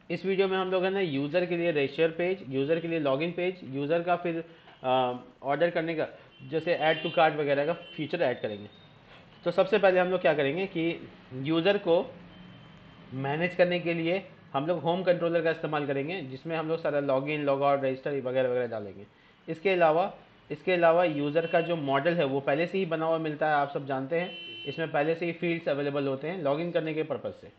इस वीडियो में हम लोग है ना यूज़र के लिए रजिस्टर पेज, यूज़र के लिए लॉगिन पेज, यूज़र का फिर ऑर्डर करने का जैसे ऐड टू कार्ट वगैरह का फीचर ऐड करेंगे। तो सबसे पहले हम लोग क्या करेंगे कि यूज़र को मैनेज करने के लिए हम लोग होम कंट्रोलर का इस्तेमाल करेंगे, जिसमें हम लोग सारा लॉगिन लॉग आउट रजिस्टर वगैरह वगैरह डालेंगे। इसके अलावा यूज़र का जो मॉडल है वो पहले से ही बना हुआ मिलता है, आप सब जानते हैं। इसमें पहले से ही फील्ड्स अवेलेबल होते हैं लॉगिन करने के पर्पज़ से।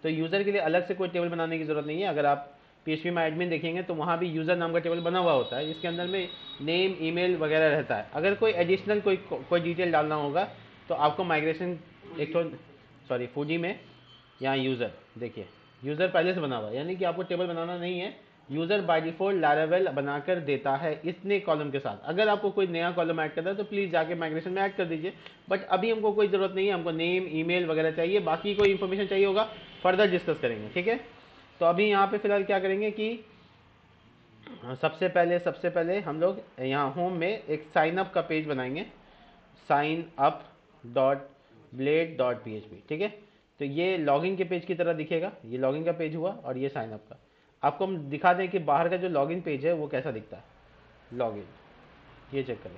तो यूज़र के लिए अलग से कोई टेबल बनाने की ज़रूरत नहीं है। अगर आप PHP में एडमिन देखेंगे तो वहाँ भी यूज़र नाम का टेबल बना हुआ होता है, जिसके अंदर में नेम ईमेल वगैरह रहता है। अगर कोई एडिशनल कोई डिटेल डालना होगा तो आपको माइग्रेशन एक तो फूडी में यहाँ यूज़र देखिए, यूज़र पहले से बना हुआ है, यानी कि आपको टेबल बनाना नहीं है। यूज़र बाय डिफ़ॉल्ट लैरावेल बनाकर देता है इतने कॉलम के साथ। अगर आपको कोई नया कॉलम ऐड करना है तो प्लीज़ जाके माइग्रेशन में ऐड कर दीजिए, बट अभी हमको कोई ज़रूरत नहीं है। हमको नेम ईमेल वगैरह चाहिए, बाकी कोई इन्फॉर्मेशन चाहिए होगा फर्दर डिस्कस करेंगे, ठीक है। तो अभी यहाँ पे फिलहाल क्या करेंगे कि सबसे पहले हम लोग यहाँ होम में एक साइन अप का पेज बनाएंगे, sign up dot blade dot PHP, ठीक है। तो ये लॉगिन के पेज की तरह दिखेगा, ये लॉगिन का पेज हुआ और ये साइन अप का। आपको हम दिखा दें कि बाहर का जो लॉगिन पेज है वो कैसा दिखता है। लॉगिन, ये चेक करें,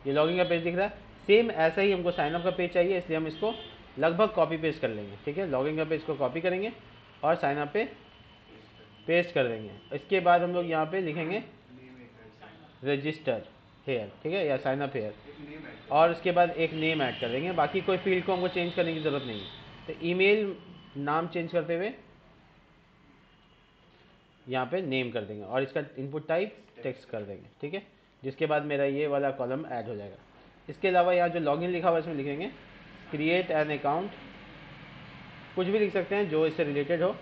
ये लॉगिन का पेज दिख रहा है। सेम ऐसा ही हमको साइन अप का पेज चाहिए, इसलिए हम इसको लगभग कॉपी पेस्ट कर लेंगे, ठीक है। लॉगिन का पेज को कॉपी करेंगे और साइन अप पे पेस्ट कर देंगे। इसके बाद हम लोग यहाँ पे लिखेंगे रजिस्टर हेयर, ठीक है, या साइन अप हेयर, और उसके बाद एक नेम ऐड कर देंगे। बाकी कोई फील्ड को हमको चेंज करने की ज़रूरत नहीं है। तो ईमेल नाम चेंज करते हुए यहाँ पे नेम कर देंगे और इसका इनपुट टाइप टेक्स्ट कर देंगे, ठीक है। जिसके बाद मेरा ये वाला कॉलम ऐड हो जाएगा। इसके अलावा यहाँ जो लॉगिन लिखा हुआ है इसमें लिखेंगे क्रिएट एन अकाउंट, कुछ भी लिख सकते हैं जो इससे रिलेटेड हो।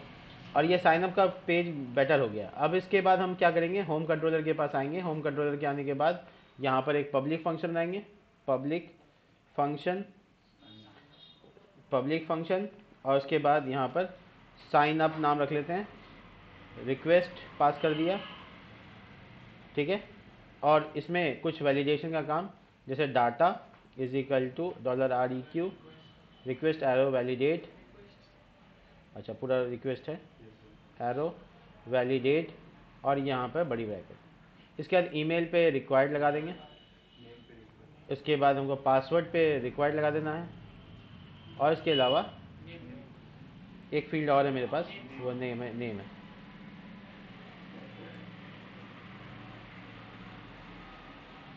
और ये साइनअप का पेज बेटर हो गया। अब इसके बाद हम क्या करेंगे, होम कंट्रोलर के पास आएंगे। होम कंट्रोलर के आने के बाद यहाँ पर एक पब्लिक फंक्शन बनाएंगे, पब्लिक फंक्शन, और उसके बाद यहाँ पर साइन अप नाम रख लेते हैं, रिक्वेस्ट पास कर दिया, ठीक है। और इसमें कुछ वैलिडेशन का काम, जैसे data is equal to $REQ request arrow validate, अच्छा पूरा रिक्वेस्ट है, एरो वैलिडेट, और यहाँ पर बड़ी ब्रैकेट। इसके बाद ईमेल पे रिक्वायर्ड लगा देंगे। इसके बाद हमको पासवर्ड पे रिक्वायर्ड लगा देना है। और इसके अलावा एक फील्ड और है मेरे पास, वो नेम है,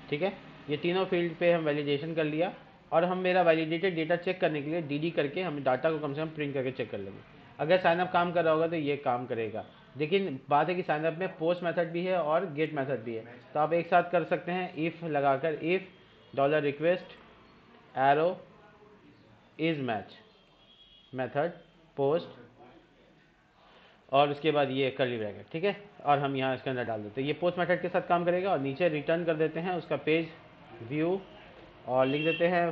ठीक है। ये तीनों फील्ड पे हम वैलिडेशन कर लिया। और हम मेरा वैलिडेटेड डेटा चेक करने के लिए DD करके हम डाटा को कम से कम प्रिंट करके चेक कर लेंगे। अगर साइनअप काम कर रहा होगा तो ये काम करेगा। लेकिन बात है कि साइनअप में पोस्ट मेथड भी है और गेट मेथड भी है, तो आप एक साथ कर सकते हैं इफ़ लगाकर, if $request arrow is match method post, और उसके बाद ये कर्ली ब्रैकेट, ठीक है। और हम यहाँ इसके अंदर डाल देते हैं, ये पोस्ट मेथड के साथ काम करेगा। और नीचे रिटर्न कर देते हैं उसका पेज व्यू, और लिख देते हैं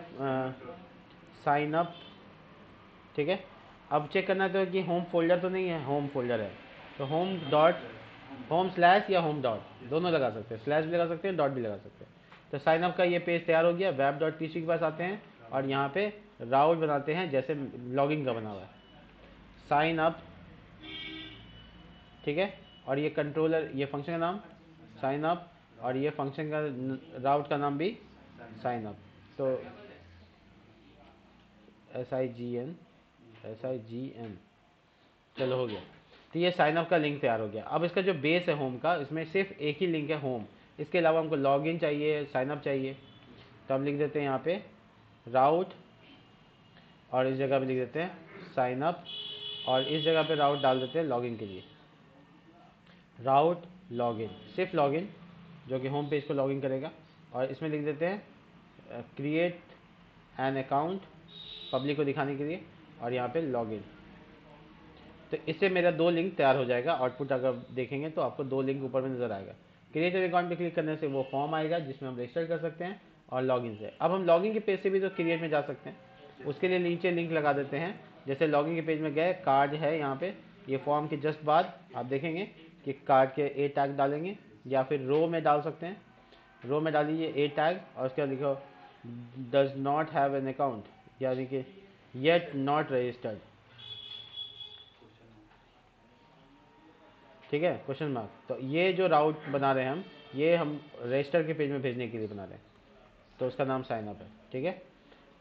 साइन अप, ठीक है। अब चेक करना तो कि होम फोल्डर तो नहीं है, होम फोल्डर है। तो होम स्लैश या होम डॉट दोनों लगा सकते हैं, स्लैश भी लगा सकते हैं, डॉट भी लगा सकते हैं। तो साइन अप का ये पेज तैयार हो गया। वेब डॉट PHP के पास आते हैं और यहाँ पे राउट बनाते हैं जैसे लॉगिन का बना हुआ है, साइन अप, ठीक है। और ये कंट्रोलर, ये फंक्शन का नाम साइन अप, और ये फंक्शन का राउट का नाम भी साइन अप। तो SIGN, चलो हो गया। तो ये साइन अप का लिंक तैयार हो गया। अब इसका जो बेस है होम का, इसमें सिर्फ एक ही लिंक है होम। इसके अलावा हमको लॉगिन चाहिए, साइन अप चाहिए, तो हम लिख देते हैं यहाँ पे राउट, और इस जगह पे लिख देते हैं साइन अप, और इस जगह पे राउट डाल देते हैं लॉगिन के लिए, राउट लॉगिन, सिर्फ लॉगिन जो कि होम पेज को लॉगिन करेगा। और इसमें लिख देते हैं क्रिएट एन अकाउंट पब्लिक को दिखाने के लिए, और यहाँ पे लॉगिन। तो इससे मेरा 2 लिंक तैयार हो जाएगा। आउटपुट अगर देखेंगे तो आपको 2 लिंक ऊपर में नजर आएगा। क्रिएट एन अकाउंट पे क्लिक करने से वो फॉर्म आएगा जिसमें हम रजिस्टर कर सकते हैं, और लॉगिन से अब हम लॉगिन के पेज से भी तो क्रिएट में जा सकते हैं। उसके लिए नीचे लिंक लगा देते हैं। जैसे लॉगिन के पेज में गए, कार्ड है यहाँ पे, ये फॉर्म के जस्ट बाद आप देखेंगे कि कार्ड के ए टैग डालेंगे, या फिर रो में डाल सकते हैं। रो में डालिए ए टैग, और उसके बाद लिखो does not have an account, यानी कि येट नॉट रजिस्टर्ड, ठीक है, क्वेश्चन मार्क। तो ये जो राउट बना रहे हैं हम, ये हम रजिस्टर के पेज में भेजने के लिए बना रहे हैं, तो उसका नाम साइन अप है, ठीक है।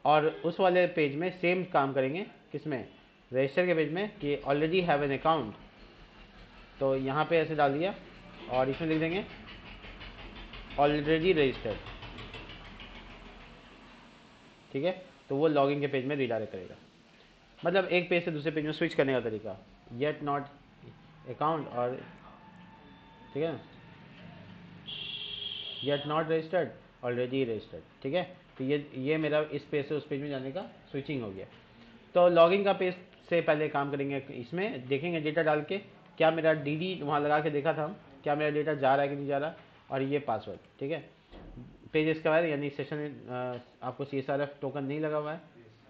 और उस वाले पेज में सेम काम करेंगे, किसमें, रजिस्टर के पेज में, कि ऑलरेडी हैव एन अकाउंट, तो यहाँ पे ऐसे डाल दिया और इसमें लिख देंगे ऑलरेडी रजिस्टर्ड, ठीक है। तो वो लॉगिन के पेज में रीडायरेक्ट करेगा, मतलब एक पेज से दूसरे पेज में स्विच करने का तरीका, येट नॉट अकाउंट, और ठीक है, yet not registered, already registered, ठीक है। तो ये मेरा इस पेज से उस पेज में जाने का स्विचिंग हो गया। तो लॉगिन का पेज से पहले काम करेंगे, इसमें देखेंगे डेटा डाल के क्या मेरा डीडी वहाँ लगा के देखा था हम, क्या मेरा डेटा जा रहा है कि नहीं जा रहा, और ये पासवर्ड, ठीक है। पेज इसका बाद यानी सेशन आपको CSRF टोकन नहीं लगा हुआ है,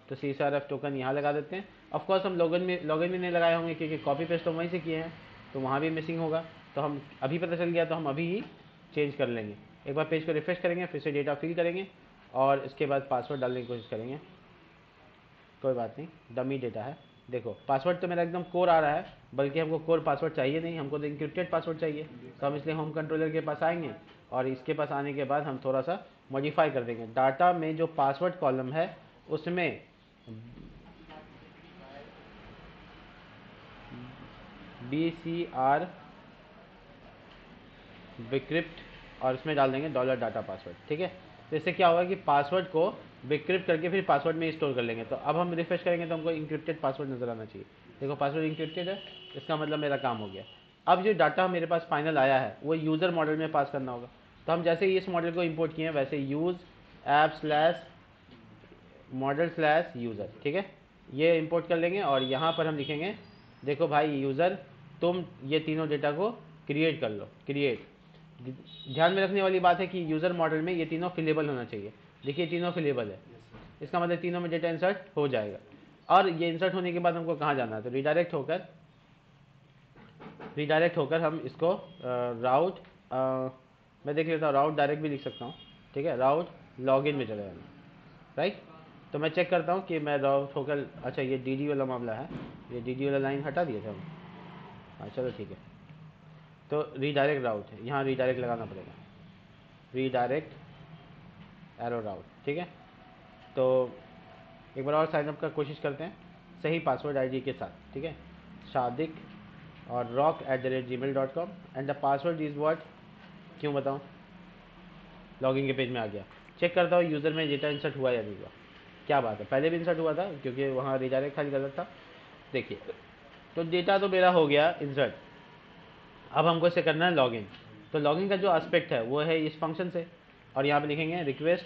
तो CSRF टोकन यहाँ लगा देते हैं। ऑफकोर्स हम लॉगिन में नहीं लगाए होंगे क्योंकि कॉपी पेस्ट तो वहीं से किए हैं, तो वहाँ भी मिसिंग होगा। तो हम अभी पता चल गया तो हम अभी ही चेंज कर लेंगे। एक बार पेज को रिफ्रेश करेंगे, फिर से डेटा फिल करेंगे और इसके बाद पासवर्ड डालने की कोशिश करेंगे। कोई बात नहीं, डमी डेटा है। देखो पासवर्ड तो मेरा एकदम कोर आ रहा है, बल्कि हमको कोर पासवर्ड चाहिए नहीं, हमको तो इंक्रिप्टेड पासवर्ड चाहिए। तो हम इसलिए होम कंट्रोलर के पास आएंगे और इसके पास आने के बाद हम थोड़ा सा मॉडिफाई कर देंगे। डाटा में जो पासवर्ड कॉलम है उसमें BCR विक्रिप्ट, और इसमें डाल देंगे $डाटा पासवर्ड, ठीक है। तो इससे क्या होगा कि पासवर्ड को विक्रिप्ट करके फिर पासवर्ड में स्टोर कर लेंगे। तो अब हम रिफ्रेश करेंगे तो हमको इंक्रिप्टेड पासवर्ड नजर आना चाहिए। देखो पासवर्ड इंक्रिप्टेड है, इसका मतलब मेरा काम हो गया। अब जो डाटा मेरे पास फाइनल आया है वो यूज़र मॉडल में पास करना होगा। तो हम जैसे ही इस मॉडल को इम्पोर्ट किए हैं वैसे use app slash model slash user, ठीक है, ये इंपोर्ट कर लेंगे। और यहाँ पर हम लिखेंगे देखो भाई यूज़र, तुम ये तीनों डेटा को क्रिएट कर लो। क्रिएट, ध्यान में रखने वाली बात है कि यूज़र मॉडल में ये तीनों फिलेबल होना चाहिए। देखिए तीनों फिलेबल है, इसका मतलब तीनों में डेटा इंसर्ट हो जाएगा। और ये इंसर्ट होने के बाद हमको कहाँ जाना है, तो रिडायरेक्ट होकर हम इसको राउट, मैं देख लेता हूँ, राउट डायरेक्ट भी लिख सकता हूँ, ठीक है, राउट लॉगिन में चले जाना, राइट। तो मैं चेक करता हूँ कि मैं राउट होकर, अच्छा ये DD वाला मामला है, ये DD वाला लाइन हटा दिए थे हम, हाँ चलो ठीक है। तो रीडायरेक्ट राउट है, यहाँ रीडायरेक्ट लगाना पड़ेगा, रीडायरेक्ट एरो राउट, ठीक है। तो एक बार और साइनअप का कोशिश करते हैं सही पासवर्ड ID के साथ, ठीक है, शादिक और rock@gmail.com and the password is what, क्यों बताऊँ, लॉगिन के पेज में आ गया। चेक करता हूँ यूज़र में डेटा इंसर्ट हुआ या नहीं हुआ। क्या बात है, पहले भी इंसर्ट हुआ था क्योंकि वहाँ रिडायरेक्ट खाली गलत था। देखिए तो डेटा तो मेरा हो गया इंसर्ट। अब हमको इसे करना है लॉगिन। तो लॉगिन का जो एस्पेक्ट है वो है इस फंक्शन से, और यहाँ पे लिखेंगे रिक्वेस्ट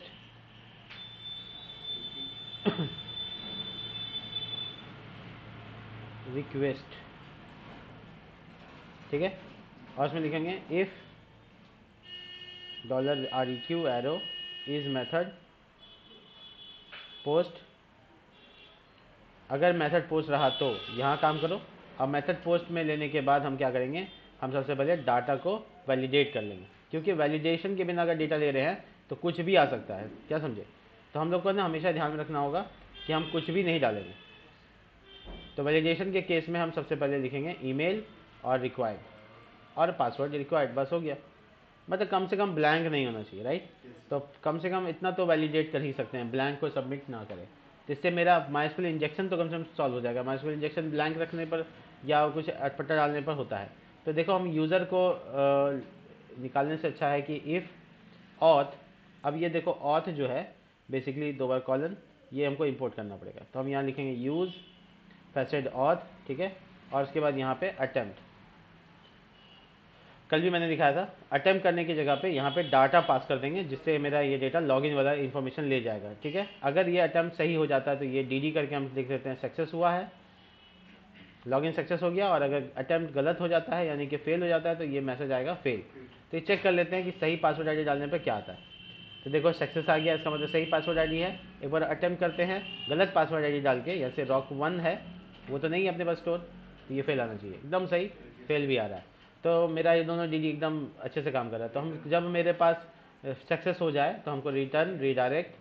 रिक्वेस्ट, ठीक है। और इसमें लिखेंगे if $REQ arrow is method post, अगर मेथड पोस्ट रहा तो यहाँ काम करो। अब मेथड पोस्ट में लेने के बाद हम क्या करेंगे, हम सबसे पहले डाटा को वैलिडेट कर लेंगे, क्योंकि वैलिडेशन के बिना अगर डेटा ले रहे हैं तो कुछ भी आ सकता है, क्या समझे। तो हम लोग को ना हमेशा ध्यान में रखना होगा कि हम कुछ भी नहीं डालेंगे। तो वैलिडेशन के केस में हम सबसे पहले लिखेंगे ईमेल और रिक्वायर्ड और पासवर्ड रिक्वायर्ड, बस हो गया। मतलब कम से कम ब्लैंक नहीं होना चाहिए, राइट। तो कम से कम इतना तो वैलिडेट कर ही सकते हैं, ब्लैंक को सबमिट ना करें। तो इससे मेरा माइस्क्यूल इंजेक्शन तो कम से कम सॉल्व हो जाएगा। माइस्क्यूल इंजेक्शन ब्लैंक रखने पर या कुछ अटपटा डालने पर होता है। तो देखो हम यूज़र को निकालने से अच्छा है कि इफ़ ऑथ, अब ये देखो ऑथ जो है बेसिकली 2 बार कॉलन, ये हमको इंपोर्ट करना पड़ेगा। तो हम यहाँ लिखेंगे यूज़ फैसेड ऑथ, ठीक है, और उसके बाद यहाँ पे अटेम्प्ट। कल भी मैंने दिखाया था, अटेम्प्ट करने की जगह पे यहाँ पे डाटा पास कर देंगे, जिससे मेरा ये डेटा लॉगिन वाला इन्फॉर्मेशन ले जाएगा, ठीक है। अगर ये अटेम्प्ट सही हो जाता है तो ये DD करके हम देख देते हैं सक्सेस हुआ है, लॉगिन सक्सेस हो गया। और अगर अटेम्प्ट गलत हो जाता है यानी कि फेल हो जाता है तो ये मैसेज आएगा फेल। तो ये चेक कर लेते हैं कि सही पासवर्ड ID डालने पर क्या आता है। तो देखो सक्सेस आ गया, इसका मतलब सही पासवर्ड ID है। एक बार अटेम्प्ट करते हैं गलत पासवर्ड ID डाल के, जैसे rock1 है, वो तो नहीं है अपने पास स्टोर, तो ये फेल आना चाहिए, एकदम सही, फेल भी आ रहा है। तो मेरा ये दोनों DD एकदम अच्छे से काम कर रहा है। तो हम जब मेरे पास सक्सेस हो जाए तो हमको रिटर्न रीडायरेक्ट,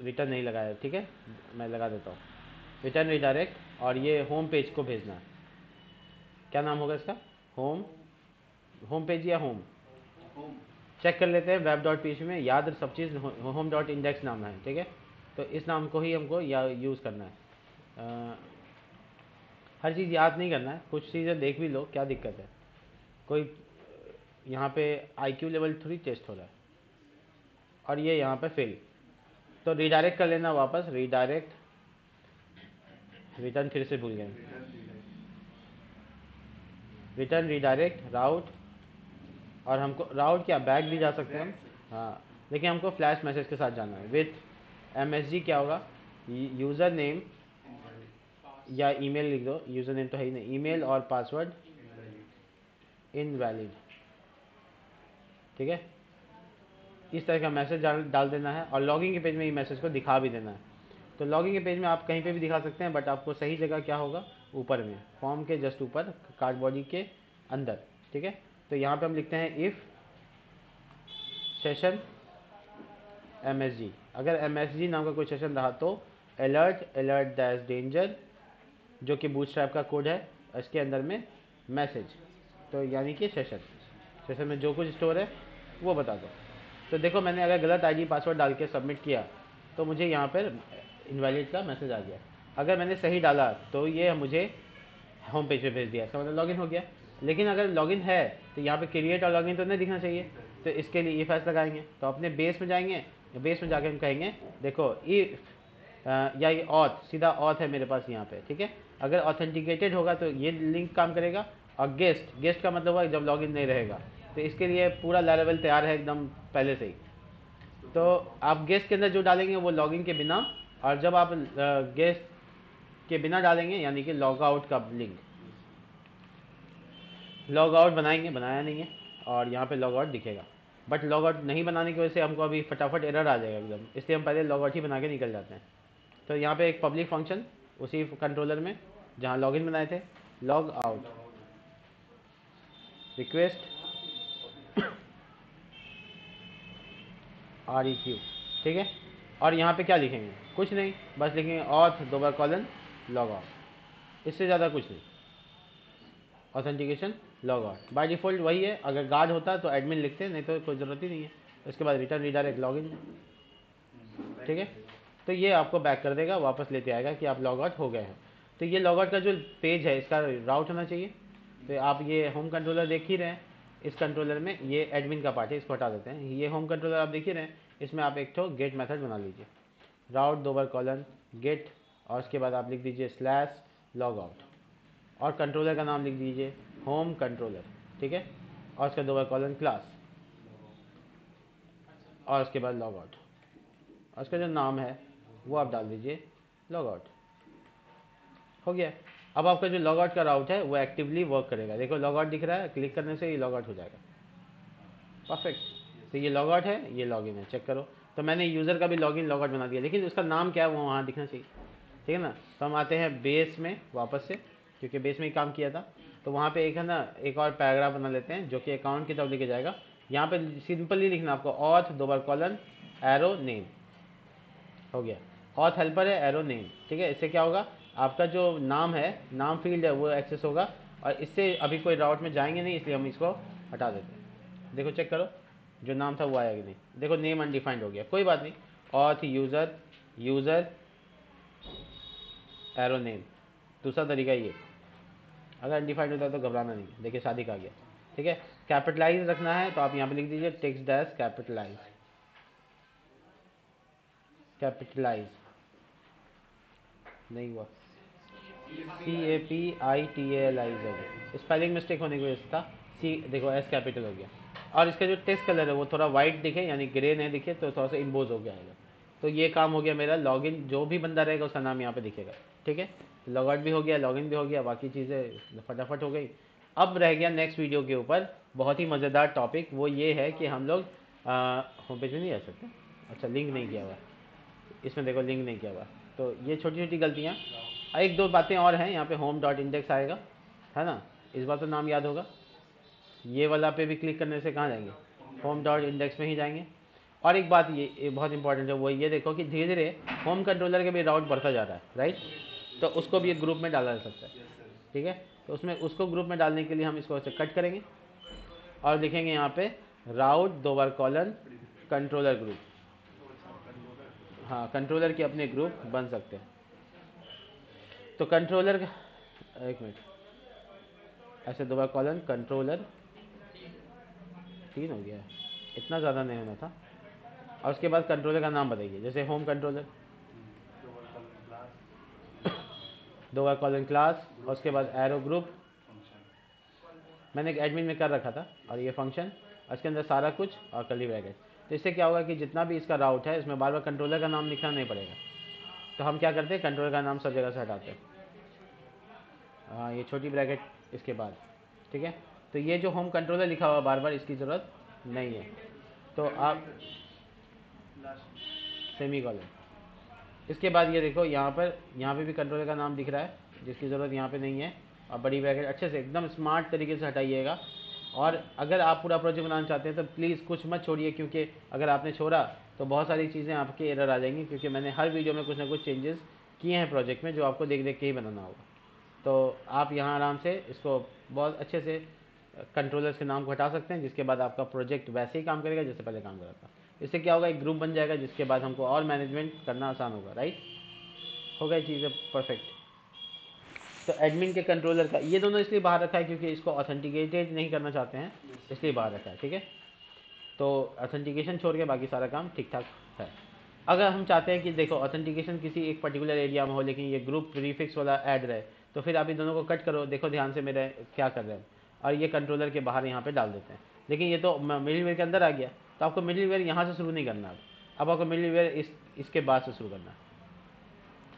रिटर्न नहीं लगाया, ठीक है, मैं लगा देता हूँ रिटर्न रीडायरेक्ट, और ये होम पेज को भेजना है। क्या नाम होगा इसका, होम, होम पेज या होम चेक कर लेते हैं वेब डॉट पी में, याद सब चीज़ होम डॉट इंडेक्स नाम है, ठीक है। तो इस नाम को ही हमको या यूज़ करना है। हर चीज़ याद नहीं करना है, कुछ चीज़ें देख भी लो, क्या दिक्कत है। कोई यहाँ पे IQ लेवल 3 टेस्ट हो रहा है और ये यहाँ पे फेल, तो रिडायरेक्ट कर लेना वापस, रिडायरेक्ट, रिटर्न फिर से भूल गए, रिटर्न रिडायरेक्ट राउट, और हमको राउट क्या बैक भी जा सकते हैं हम, हाँ, लेकिन हमको फ्लैश मैसेज के साथ जाना है। विथ MSG क्या होगा, यूज़र नेम या ईमेल लिख दो, यूज़र नेम तो है ही नहीं, ईमेल और पासवर्ड इनवैलिड, ठीक है। इस तरह का मैसेज डाल देना है और लॉगिन के पेज में ये मैसेज को दिखा भी देना है। तो लॉगिन के पेज में आप कहीं पे भी दिखा सकते हैं, बट आपको सही जगह क्या होगा, ऊपर में, फॉर्म के जस्ट ऊपर, कार्ड बॉडी के अंदर, ठीक है। तो यहाँ पे हम लिखते हैं इफ़ सेशन MSG, अगर MSG नाम का कोई सेशन रहा तो अलर्ट डैश डेंजर, जो कि बूटस्ट्रैप का कोड है, इसके अंदर में मैसेज, तो यानी कि सेशन में जो कुछ स्टोर है वो बता दो। तो देखो मैंने अगर गलत ID पासवर्ड डाल के सबमिट किया तो मुझे यहाँ पर इनवैलिड का मैसेज आ गया। अगर मैंने सही डाला तो ये मुझे होम पेज पे भेज दिया, इसका मतलब लॉगिन हो गया। लेकिन अगर लॉगिन है तो यहाँ पे क्रिएट और लॉगिन तो नहीं दिखना चाहिए, तो इसके लिए इफ एल्स लगाएंगे। तो अपने बेस में जाएंगे, बेस में जाके हम कहेंगे देखो इफ या ये ऑथ, सीधा ऑथ है मेरे पास यहाँ पे, ठीक है। अगर ऑथेंटिकेटेड होगा तो ये लिंक काम करेगा, और गेस्ट का मतलब हुआ जब लॉगिन नहीं रहेगा। तो इसके लिए पूरा लैरेवल तैयार है एकदम पहले से ही। तो आप गेस्ट के अंदर जो डालेंगे वो लॉगिन के बिना, और जब आप गेस्ट के बिना डालेंगे यानी कि लॉग आउट का लिंक, लॉग आउट बनाएंगे, बनाया नहीं है और यहाँ पे लॉग आउट दिखेगा, बट लॉग आउट नहीं बनाने की वजह से हमको अभी फटाफट एरर आ जाएगा एकदम, इसलिए हम पहले लॉग आउट ही बना के निकल जाते हैं। तो यहाँ पे एक पब्लिक फंक्शन उसी कंट्रोलर में जहाँ लॉगिन बनाए थे, लॉग आउट रिक्वेस्ट REQ, ठीक है। और यहाँ पे क्या लिखेंगे, कुछ नहीं, बस लिखेंगे ऑथ दो बार कॉलन लॉग आउट, इससे ज़्यादा कुछ नहीं, authentication log out. By default वही है, अगर गार्ड होता तो एडमिन लिखते, नहीं तो कोई ज़रूरत ही नहीं है। उसके बाद रिटर्न रिडायरेक्ट लॉगिन, ठीक है। तो ये आपको बैक कर देगा, वापस लेते आएगा कि आप लॉग आउट हो गए हैं। तो ये लॉग आउट का जो पेज है इसका राउट होना चाहिए। तो आप ये होम कंट्रोलर देख ही रहे हैं, इस कंट्रोलर में ये एडमिन का पार्ट है, इसको हटा देते हैं। ये होम कंट्रोलर आप देख ही रहे हैं, इसमें आप एक तो गेट मेथड बना लीजिए, राउट दो बार कॉलन गेट, और उसके बाद आप लिख दीजिए स्लैश लॉग आउट, और कंट्रोलर का नाम लिख दीजिए होम कंट्रोलर, ठीक है। और उसका दो बार कॉलन क्लास, और उसके बाद लॉग आउट, और उसका जो नाम है वो आप डाल दीजिए लॉग आउट, हो गया। अब आपका जो लॉग आउट का राउट है वो एक्टिवली वर्क करेगा, देखो लॉग आउट दिख रहा है, क्लिक करने से ये लॉग आउट हो जाएगा, परफेक्ट। तो ये लॉग आउट है, ये लॉगिन है, चेक करो। तो मैंने यूज़र का भी लॉगिन लॉग आउट बना दिया, लेकिन उसका नाम क्या है वो वहाँ दिखना चाहिए, ठीक है ना। तो हम आते हैं बेस में वापस से, क्योंकि बेस में ही काम किया था। तो वहाँ पे एक है ना, एक और पैराग्राफ बना लेते हैं जो कि अकाउंट की तरफ लेके जाएगा। यहाँ पे सिंपली लिखना आपको ऑथ दो बार कॉलन एरो नेम, हो गया। ऑथ हेल्पर है, एरो नेम, ठीक है। इससे क्या होगा, आपका जो नाम है, नाम फील्ड है वो एक्सेस होगा, और इससे अभी कोई राउट में जाएंगे नहीं, इसलिए हम इसको हटा देते हैं। देखो चेक करो जो नाम था वो आया कि नहीं, देखो नेम अनडिफाइंड हो गया, कोई बात नहीं। ऑथ यूज़र एरो नेम, दूसरा तरीका ये, अगर अनडिफाइंड होता है तो घबराना नहीं, देखिए शादी का आ गया, ठीक है। कैपिटलाइज रखना है तो आप यहाँ पे लिख दीजिए टेक्स्ट डैश कैपिटलाइज, कैपिटलाइज नहीं हुआ, CAPITALIZ, स्पेलिंग मिस्टेक होने की वजह से था, सी देखो एस कैपिटल हो गया। और इसका जो टेक्स्ट कलर है वो थोड़ा वाइट दिखे, यानी ग्रे नहीं दिखे, तो थोड़ा सा इम्पोज हो गया है। तो ये काम हो गया मेरा, लॉगिन जो भी बंदा रहेगा उसका नाम यहाँ पे दिखेगा, ठीक है। लॉग आउट भी हो गया, लॉगिन भी हो गया, बाकी चीज़ें फटाफट हो गई। अब रह गया नेक्स्ट वीडियो के ऊपर बहुत ही मज़ेदार टॉपिक, वो ये है कि हम लोग होम पेज में नहीं आ सकते, अच्छा लिंक नहीं किया हुआ इसमें, देखो लिंक नहीं किया हुआ। तो ये छोटी छोटी गलतियाँ, एक दो बातें और हैं, यहाँ पे होम डॉट इंडेक्स आएगा, है ना, इस बार तो नाम याद होगा। ये वाला पे भी क्लिक करने से कहाँ जाएंगे, होम डॉट इंडेक्स में ही जाएंगे। और एक बात ये बहुत इंपॉर्टेंट है, वो ये देखो कि धीरे धीरे होम कंट्रोलर के भी राउट बढ़ता जा रहा है, राइट। तो उसको भी एक ग्रुप में डाला जा सकता है, ठीक है। तो उसमें उसको ग्रुप में डालने के लिए हम इसको ऐसे कट करेंगे और लिखेंगे यहाँ पे राउट 2 बार कॉलन कंट्रोलर ग्रुप। हाँ, कंट्रोलर के अपने ग्रुप बन सकते हैं। तो कंट्रोलर का, एक मिनट, ऐसे 2 बार कॉलन कंट्रोलर, 3 हो गया है, इतना ज़्यादा नहीं होना था। और उसके बाद कंट्रोलर का नाम बताइए, जैसे होम कंट्रोलर, 2 बार कॉलन क्लास, और उसके बाद एरो ग्रुप, मैंने एक एडमिन में कर रखा था, और ये फंक्शन, इसके अंदर सारा कुछ और कर्ली ब्रैकेट। तो इससे क्या होगा कि जितना भी इसका राउट है इसमें बार बार कंट्रोलर का नाम लिखना नहीं पड़ेगा। तो हम क्या करते हैं, कंट्रोलर का नाम सब जगह से हटाते हैं। ये छोटी ब्रैकेट इसके बाद, ठीक है। तो ये जो होम कंट्रोलर लिखा हुआ बार बार, इसकी ज़रूरत नहीं है। तो आप सेमी कॉलन, इसके बाद ये देखो यहाँ पे भी कंट्रोलर का नाम दिख रहा है, जिसकी ज़रूरत यहाँ पे नहीं है। और बड़ी ब्रैकेट अच्छे से एकदम स्मार्ट तरीके से हटाइएगा। और अगर आप पूरा प्रोजेक्ट बनाना चाहते हैं तो प्लीज़ कुछ मत छोड़िए, क्योंकि अगर आपने छोड़ा तो बहुत सारी चीज़ें आपके एरर आ जाएंगी, क्योंकि मैंने हर वीडियो में कुछ ना कुछ चेंजेस किए हैं प्रोजेक्ट में, जो आपको देख देख के ही बनाना होगा। तो आप यहाँ आराम से इसको बहुत अच्छे से कंट्रोलर्स के नाम को हटा सकते हैं, जिसके बाद आपका प्रोजेक्ट वैसे ही काम करेगा जैसे पहले काम कर रहा था। इससे क्या होगा, एक ग्रुप बन जाएगा, जिसके बाद हमको और मैनेजमेंट करना आसान होगा। राइट, हो गई चीज़ें परफेक्ट। तो एडमिन के कंट्रोलर का ये दोनों इसलिए बाहर रखा है क्योंकि इसको ऑथेंटिकेटेड नहीं करना चाहते हैं, इसलिए बाहर रखा है, ठीक है। तो ऑथेंटिकेशन छोड़ के बाकी सारा काम ठीक ठाक है। अगर हम चाहते हैं कि देखो ऑथेंटिकेशन किसी एक पर्टिकुलर एरिया में हो, लेकिन ये ग्रुप प्रीफिक्स वाला ऐड रहे, तो फिर आप इन दोनों को कट करो। देखो ध्यान से मेरे क्या कर रहे हैं, और ये कंट्रोलर के बाहर यहाँ पे डाल देते हैं। लेकिन ये तो मिडिलवेयर के अंदर आ गया, तो आपको मिडिलवेयर यहाँ से शुरू नहीं करना। अब आपको मिडिलवेयर इसके बाद से शुरू करना है,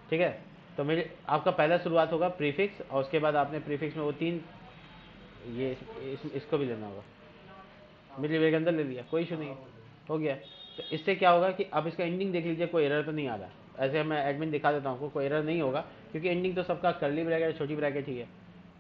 ठीक है। तो मेरे आपका पहला शुरुआत होगा प्रीफिक्स, और उसके बाद आपने प्रीफिक्स में वो 3, ये इसको भी लेना होगा, मिडिलवेयर के अंदर ले लिया, कोई इशू नहीं है, हो गया। तो इससे क्या होगा कि अब इसका एंडिंग देख लीजिए, कोई एरर तो नहीं आ रहा। ऐसे मैं एडमिन दिखा देता हूँ आपको, कोई एरर नहीं होगा, क्योंकि एंडिंग तो सबका कर्ली ब्रैकेट छोटी ब्रैकेट ही है।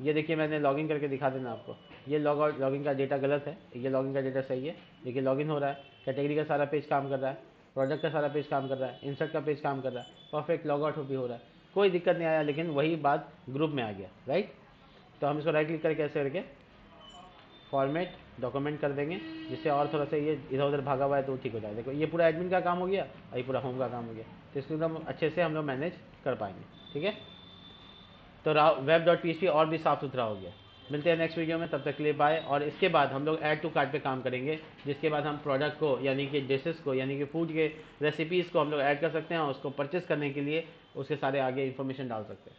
ये देखिए, मैंने लॉगिन करके दिखा देना आपको। ये लॉगिन का डेटा गलत है, ये लॉगिन का डेटा सही है। देखिए लॉगिन हो रहा है, कैटेगरी का सारा पेज काम कर रहा है, प्रोडक्ट का सारा पेज काम कर रहा है, इंसर्ट का पेज काम कर रहा है, परफेक्ट लॉग आउट भी हो रहा है, कोई दिक्कत नहीं आया। लेकिन वही बात ग्रुप में आ गया, राइट। तो हम इसको राइट क्लिक करके ऐसे करके फॉर्मेट डॉक्यूमेंट कर देंगे, जिससे और थोड़ा सा ये इधर उधर भागा हुआ है तो ठीक हो जाए। देखो ये पूरा एडमिन का काम हो गया और ये पूरा होम का काम हो गया, तो इसको एकदम अच्छे से हम लोग मैनेज कर पाएंगे, ठीक है। तो web.php और भी साफ सुथरा हो गया। मिलते हैं नेक्स्ट वीडियो में, तब तक के लिए बाय। और इसके बाद हम लोग ऐड टू कार्ट पे काम करेंगे, जिसके बाद हम प्रोडक्ट को यानी कि डिशेस को यानी कि फूड के रेसिपीज़ को हम लोग ऐड कर सकते हैं, और उसको परचेस करने के लिए उसके सारे आगे इन्फॉर्मेशन डाल सकते हैं।